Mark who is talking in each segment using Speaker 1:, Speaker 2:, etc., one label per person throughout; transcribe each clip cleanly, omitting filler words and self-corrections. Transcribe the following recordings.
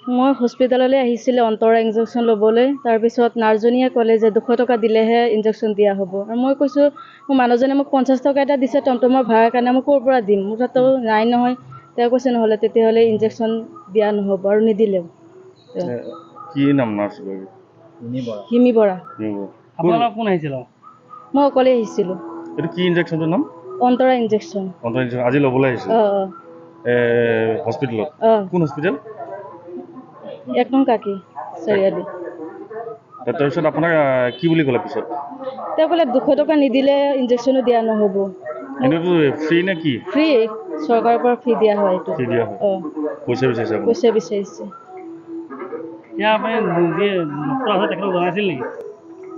Speaker 1: মই হস্পিটেললৈ আহিছিলে অন্তৰা ইনজেকশ্যন ল'বলৈ। তাৰপিছত নাৰ্ছজনীয়ে ক'লে যে 200 টকা দিলেহে ইনজেকশ্যন দিয়া হ'ব। আৰু মই কৈছোঁ মোৰ মানুহজনে মোক 50 টকা এটা দিছে টমটমৰ ভাড়াৰ কাৰণে, মই ক'ৰ পৰা দিম, মোৰ তাতো নাই নহয়। তেওঁ কৈছে নহ'লে তেতিয়াহ'লে ইনজেকশ্যন দিয়া নহ'ব, আৰু নিদিলেও।
Speaker 2: কি নাম নাৰ্ছগৰাকী?
Speaker 1: হিমি বৰা।
Speaker 2: আপোনালোক কোন আহিছিল?
Speaker 1: মই অকলে আহিছিলোঁ।
Speaker 2: এইটো কি ইনজেকশ্যনটোৰ নাম?
Speaker 1: অন্তৰা ইনজেকশ্যন।
Speaker 2: অন্তৰা ইনজেকশ্যন আজি ল'বলৈ আহিছিল হস্পিটেলত? কোন হস্পিটেল?
Speaker 1: 1 নং কাকি চাৰিআলি।
Speaker 2: তাৰপিছত আপোনাক কি বুলি ক'লে পিছত?
Speaker 1: তেওঁ ক'লে 200 টকা নিদিলে ইনজেকশ্যনো দিয়া নহ'ব।
Speaker 2: এনেইতো ফ্ৰী নে কি?
Speaker 1: ফ্ৰী, চৰকাৰৰ পৰা ফ্ৰী দিয়া হয় এইটো।
Speaker 2: ফ্ৰী দিয়া হয়। পইচা বিচাৰিছে আপুনি?
Speaker 1: পইচা বিচাৰিছে।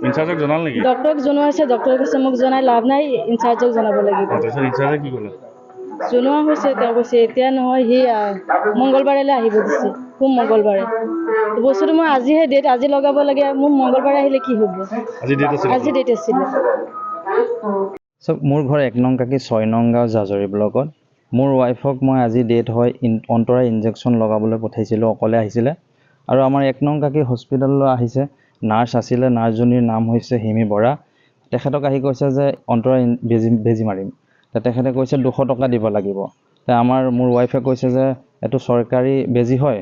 Speaker 2: ইনচাৰ্জক জনাল নেকি?
Speaker 1: ডক্টৰক জনোৱা হৈছে, ডক্টৰে কৈছে মোক জনাই লাভ নাই, ইনচাৰ্জক জনাব লাগিব।
Speaker 2: তাৰপিছত ইনচাৰ্জে কি ক'লে?
Speaker 1: জনোৱা হৈছে, তেওঁ কৈছে এতিয়া নহয়, সি মংগলবাৰলৈ আহিব দিছে, সোম মংগলবাৰে। বস্তুটো মই আজিহে ডেট, আজি লগাব লাগে, মোৰ মংগলবাৰে আহিলে কি হ'ব?
Speaker 2: আজি ডেট আছিল?
Speaker 1: আজি ডেট আছিলে।
Speaker 3: মোৰ ঘৰ 1 নং কাকি 6 নং গাঁও জাজৰি ব্লকত। মোৰ ৱাইফক মই আজি ডেট হয় অন্তৰা ইনজেকশ্যন লগাবলৈ পঠাইছিলোঁ, অকলে আহিছিলে। আৰু আমাৰ 1 নং কাকি হস্পিটেললৈ আহিছে, নাৰ্ছ আছিলে, নাৰ্ছজনীৰ নাম হৈছে হিমি বৰা। তেখেতক আহি কৈছে যে অন্তৰা বেজি মাৰিম। তেখেতে কৈছে 200 টকা দিব লাগিব। মোৰ ৱাইফে কৈছে যে এইটো চৰকাৰী বেজি হয়,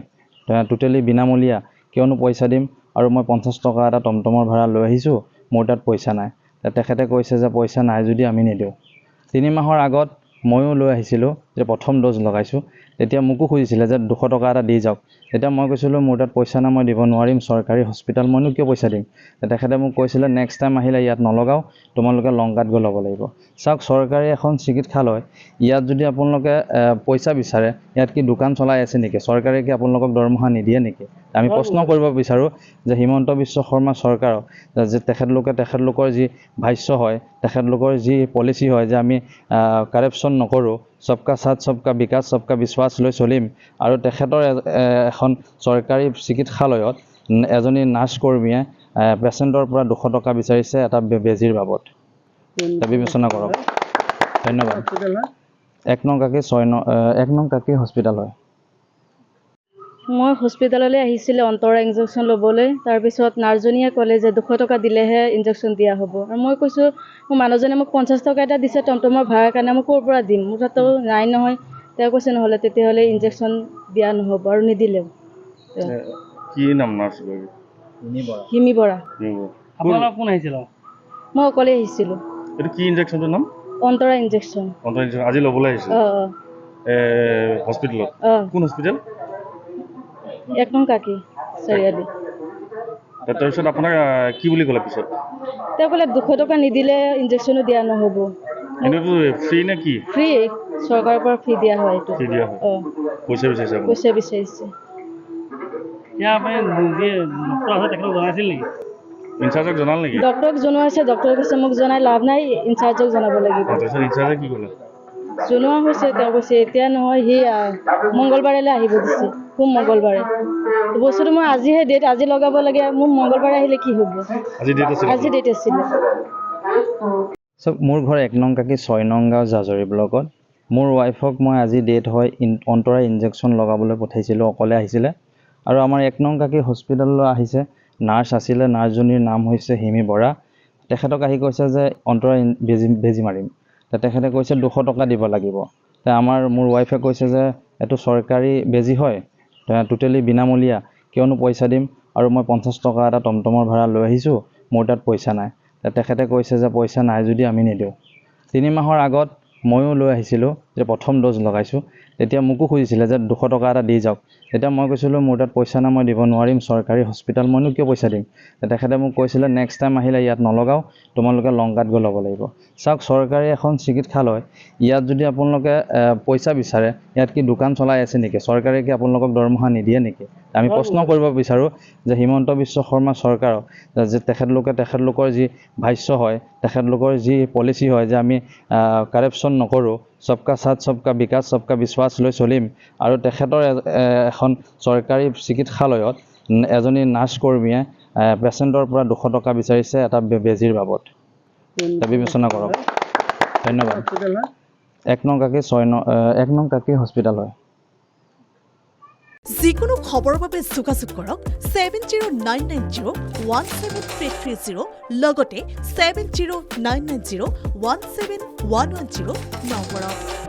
Speaker 3: টোটেলি বিনামূলীয়া, কিয়নো পইচা দিম, আৰু মই 50 টকা এটা টমটমৰ ভাড়া লৈ আহিছোঁ, মোৰ তাত পইচা নাই। তেখেতে কৈছে যে পইচা নাই যদি আমি নিদিওঁ। 3 মাহৰ আগত ময়ো লৈ আহিছিলোঁ যে প্ৰথম ড'জ লগাইছোঁ, তেতিয়া মোকো খুজিছিলে যে 200 টকা এটা দি যাওক। তেতিয়া মই কৈছিলোঁ মোৰ তাত পইচা নাই, মই দিব নোৱাৰিম, চৰকাৰী হস্পিটেল, মইনো কিয় পইচা দিম। তেখেতে মোক কৈছিলে নেক্সট টাইম আহিলে ইয়াত নলগাওঁ, তোমালোকে লংকাত গৈ ল'ব লাগিব। চাওক, চৰকাৰী এখন চিকিৎসালয়, ইয়াত যদি আপোনালোকে পইচা বিচাৰে, ইয়াত কি দোকান চলাই আছে নেকি? চৰকাৰে কি আপোনালোকক দৰমহা নিদিয়ে নেকি? আমি প্ৰশ্ন কৰিব বিচাৰোঁ যে হিমন্ত বিশ্ব শৰ্মা চৰকাৰক, যে তেখেতলোকৰ যি ভাষ্য হয়, তেখেতলোকৰ যি পলিচি হয় যে আমি কাৰাপশ্যন নকৰোঁ, সবকা সাথ সবকা বিকাশ সবকা বিশ্বাস লৈ চলিম, আৰু তেখেতৰ এখন চৰকাৰী চিকিৎসালয়ত এজনী নাৰ্ছ কৰ্মীয়ে পেচেণ্টৰ পৰা 200 টকা বিচাৰিছে এটা বেজিৰ বাবদ। বিবেচনা কৰক। ধন্যবাদ। 1 নং কাকি 1 নং কাকি হস্পিটেল হয়।
Speaker 1: মই হস্পিটেললৈ আহিছিলে অন্তৰা ইনজেকশ্যন ল'বলৈ। তাৰপিছত নাৰ্ছজনীয়ে ক'লে যে 200 টকা দিলেহে ইনজেকশ্যন দিয়া হ'ব। আৰু মই কৈছোঁ মোৰ মানুহজনে মোক 50 টকা এটা দিছে টমটমৰ ভাড়াৰ কাৰণে, মই ক'ৰ পৰা দিম, মোৰ তাতো নাই নহয়। তেওঁ কৈছে নহ'লে তেতিয়াহ'লে ইনজেকশ্যন দিয়া নহ'ব, আৰু নিদিলেও।
Speaker 2: কি নাম নাৰ্ছগৰাকী?
Speaker 1: হিমি বৰা।
Speaker 2: আপোনালোক কোন আহিছিল?
Speaker 1: মই অকলে আহিছিলোঁ।
Speaker 2: এইটো কি ইনজেকশ্যনটোৰ নাম?
Speaker 1: অন্তৰা ইনজেকশ্যন।
Speaker 2: অন্তৰা ইনজেকশ্যন আজি ল'বলৈ আহিছিল হস্পিটেলত? কোন হস্পিটেল?
Speaker 1: 1 নং কাকি চাৰিআলি।
Speaker 2: তাৰপিছত আপোনাক কি বুলি ক'লে পিছত?
Speaker 1: তেওঁ ক'লে 200 টকা নিদিলে ইনজেকশ্যনো দিয়া নহ'ব।
Speaker 2: এনেইতো ফ্ৰী নে কি?
Speaker 1: ফ্ৰী, চৰকাৰৰ পৰা ফ্ৰী দিয়া হয় এইটো।
Speaker 2: ফ্ৰী দিয়া হয়। পইচা বিচাৰিছে আপুনি?
Speaker 1: পইচা বিচাৰিছে।
Speaker 2: ইনচাৰ্জক জনাল নেকি?
Speaker 1: ডক্টৰক জনোৱা হৈছে, ডক্টৰে কৈছে মোক জনাই লাভ নাই, ইনচাৰ্জক জনাব লাগিব।
Speaker 2: তাৰপিছত ইনচাৰ্জে কি ক'লে?
Speaker 1: জনোৱা হৈছে, তেওঁ কৈছে এতিয়া নহয়, সি মংগলবাৰলৈ আহিব দিছে, সোম মংগলবাৰে। বস্তুটো মই আজিহে ডেট, আজি লগাব লাগে, মোৰ মংগলবাৰে আহিলে কি হ'ব?
Speaker 2: আজি ডেট আছিল?
Speaker 1: আজি ডেট আছিলে।
Speaker 3: মোৰ ঘৰ 1 নং কাকি 6 নং গাঁও জাজৰি ব্লকত। মোৰ ৱাইফক মই আজি ডেট হয় অন্তৰা ইনজেকশ্যন লগাবলৈ পঠাইছিলোঁ, অকলে আহিছিলে। আৰু আমাৰ 1 নং কাকি হস্পিটেললৈ আহিছে, নাৰ্ছ আছিলে, নাৰ্ছজনীৰ নাম হৈছে হিমি বৰা। তেখেতক আহি কৈছে যে অন্তৰা বেজি মাৰিম। তেখেতে কৈছে 200 টকা দিব লাগিব। মোৰ ৱাইফে কৈছে যে এইটো চৰকাৰী বেজি হয়, টোটেলি বিনামূলীয়া, কিয়নো পইচা দিম, আৰু মই 50 টকা এটা টমটমৰ ভাড়া লৈ আহিছোঁ, মোৰ তাত পইচা নাই। তেখেতে কৈছে যে পইচা নাই যদি আমি নিদিওঁ। 3 মাহৰ আগত ময়ো লৈ আহিছিলোঁ যে প্ৰথম ড'জ লগাইছোঁ, তেতিয়া মোকো খুজিছিলে যে 200 টকা এটা দি যাওক। তেতিয়া মই কৈছিলোঁ মোৰ তাত পইচা নাই, মই দিব নোৱাৰিম, চৰকাৰী হস্পিটেল, মইনো কিয় পইচা দিম। তেখেতে মোক কৈছিলে নেক্সট টাইম আহিলে ইয়াত নলগাওঁ, তোমালোকে লংকাত গৈ ল'ব লাগিব। চাওক, চৰকাৰী এখন চিকিৎসালয়, ইয়াত যদি আপোনালোকে পইচা বিচাৰে, ইয়াত কি দোকান চলাই আছে নেকি? চৰকাৰে কি আপোনালোকক দৰমহা নিদিয়ে নেকি? আমি প্ৰশ্ন কৰিব বিচাৰোঁ যে হিমন্ত বিশ্ব শৰ্মা চৰকাৰক, যে তেখেতলোকৰ যি ভাষ্য হয়, তেখেতলোকৰ যি পলিচি হয় যে আমি কাৰাপশ্যন নকৰোঁ, সবকা সাথ সবকা বিকাশ সবকা বিশ্বাস লৈ চলিম, আৰু তেখেতৰ এখন চৰকাৰী চিকিৎসালয়ত এজনী নাৰ্ছ কৰ্মীয়ে পেচেণ্টৰ পৰা 200 টকা বিচাৰিছে এটা বেজিৰ বাবদ। বিবেচনা কৰক। ধন্যবাদ। 1 নং কাকি 1 নং কাকি হস্পিটেল হয়।
Speaker 4: যিকোনো খবৰৰ বাবে যোগাযোগ কৰক 7099017330 লগতে 7099017110 নম্বৰত।